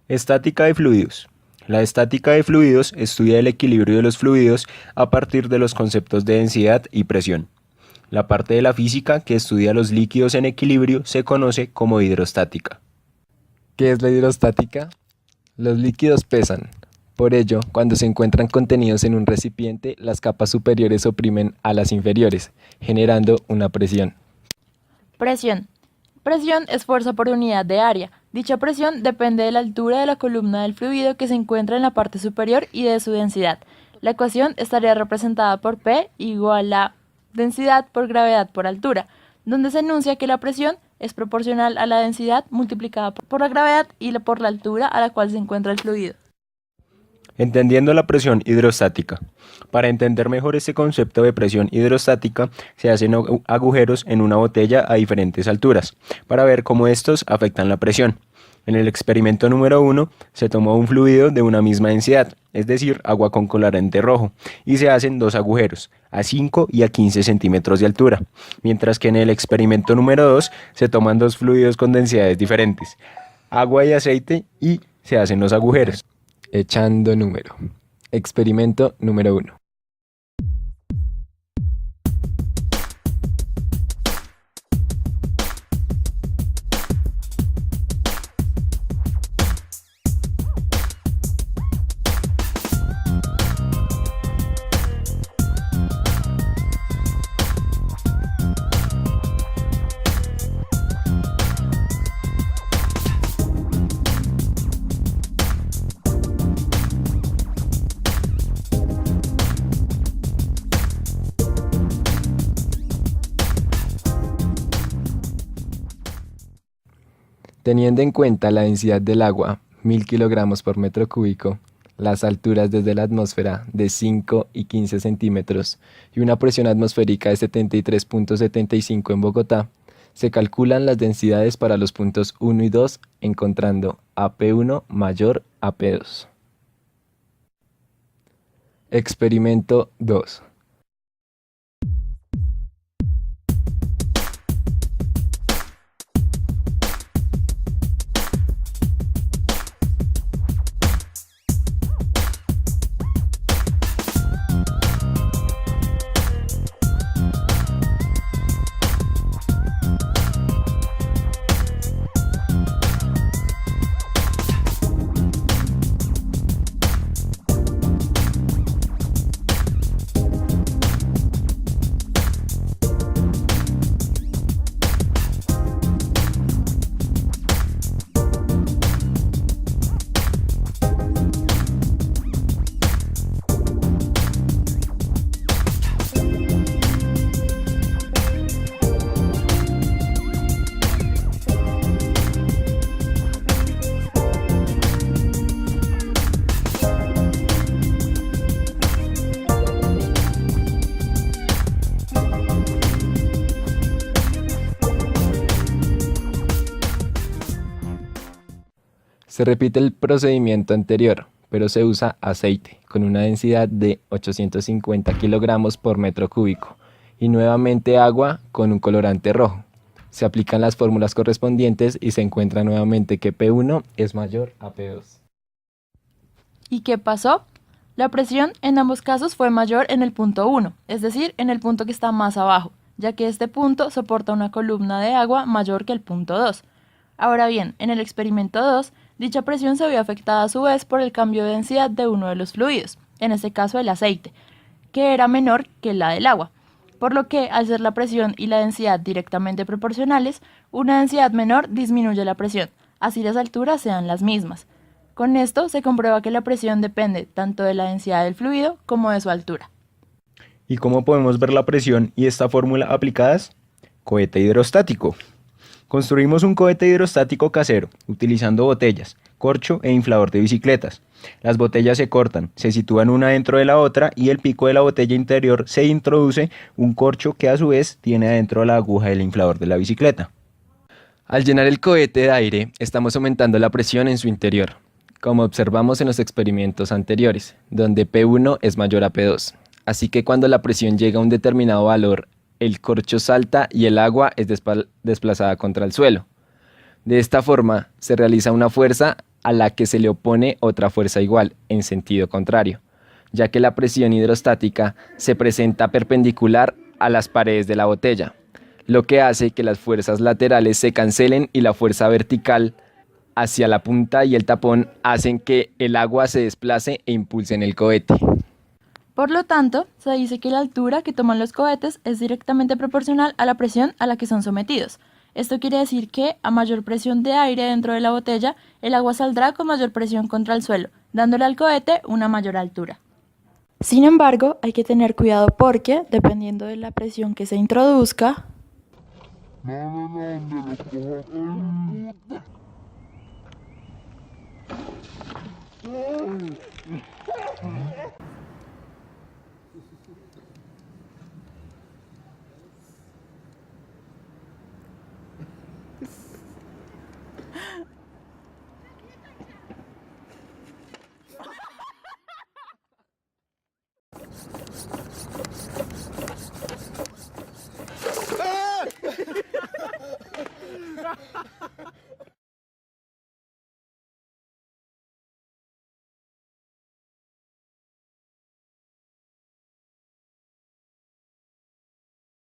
Estática de fluidos. La estática de fluidos estudia el equilibrio de los fluidos a partir de los conceptos de densidad y presión. La parte de la física que estudia los líquidos en equilibrio se conoce como hidrostática. ¿Qué es la hidrostática? Los líquidos pesan. Por ello, cuando se encuentran contenidos en un recipiente, las capas superiores oprimen a las inferiores, generando una presión. Presión. Presión es fuerza por unidad de área. Dicha presión depende de la altura de la columna del fluido que se encuentra en la parte superior y de su densidad. La ecuación estaría representada por P igual a densidad por gravedad por altura, donde se enuncia que la presión es proporcional a la densidad multiplicada por la gravedad y por la altura a la cual se encuentra el fluido. Entendiendo la presión hidrostática. Para entender mejor este concepto de presión hidrostática, se hacen agujeros en una botella a diferentes alturas, para ver cómo estos afectan la presión. En el experimento número 1, se tomó un fluido de una misma densidad, es decir, agua con colorante rojo, y se hacen dos agujeros, a 5 y a 15 centímetros de altura, mientras que en el experimento número 2, se toman dos fluidos con densidades diferentes, agua y aceite, y se hacen los agujeros. Echando número. Experimento número 1. Teniendo en cuenta la densidad del agua, 1000 kilogramos por metro cúbico, las alturas desde la atmósfera de 5 y 15 centímetros y una presión atmosférica de 73.75 en Bogotá, se calculan las densidades para los puntos 1 y 2, encontrando AP1 mayor a P2. Experimento 2. Se repite el procedimiento anterior, pero se usa aceite, con una densidad de 850 kilogramos por metro cúbico, y nuevamente agua con un colorante rojo. Se aplican las fórmulas correspondientes y se encuentra nuevamente que P1 es mayor a P2. ¿Y qué pasó? La presión en ambos casos fue mayor en el punto 1, es decir, en el punto que está más abajo, ya que este punto soporta una columna de agua mayor que el punto 2. Ahora bien, en el experimento 2, dicha presión se vio afectada a su vez por el cambio de densidad de uno de los fluidos, en este caso el aceite, que era menor que la del agua, por lo que al ser la presión y la densidad directamente proporcionales, una densidad menor disminuye la presión, así las alturas sean las mismas. Con esto se comprueba que la presión depende tanto de la densidad del fluido como de su altura. ¿Y cómo podemos ver la presión y esta fórmula aplicadas? Cohete hidrostático. Construimos un cohete hidrostático casero, utilizando botellas, corcho e inflador de bicicletas. Las botellas se cortan, se sitúan una dentro de la otra y el pico de la botella interior se introduce un corcho que a su vez tiene adentro la aguja del inflador de la bicicleta. Al llenar el cohete de aire, estamos aumentando la presión en su interior, como observamos en los experimentos anteriores, donde P1 es mayor a P2. Así que cuando la presión llega a un determinado valor, el corcho salta y el agua es desplazada contra el suelo. De esta forma, se realiza una fuerza a la que se le opone otra fuerza igual, en sentido contrario, ya que la presión hidrostática se presenta perpendicular a las paredes de la botella, lo que hace que las fuerzas laterales se cancelen y la fuerza vertical hacia la punta y el tapón hacen que el agua se desplace e impulsen el cohete. Por lo tanto, se dice que la altura que toman los cohetes es directamente proporcional a la presión a la que son sometidos. Esto quiere decir que a mayor presión de aire dentro de la botella, el agua saldrá con mayor presión contra el suelo, dándole al cohete una mayor altura. Sin embargo, hay que tener cuidado porque, dependiendo de la presión que se introduzca,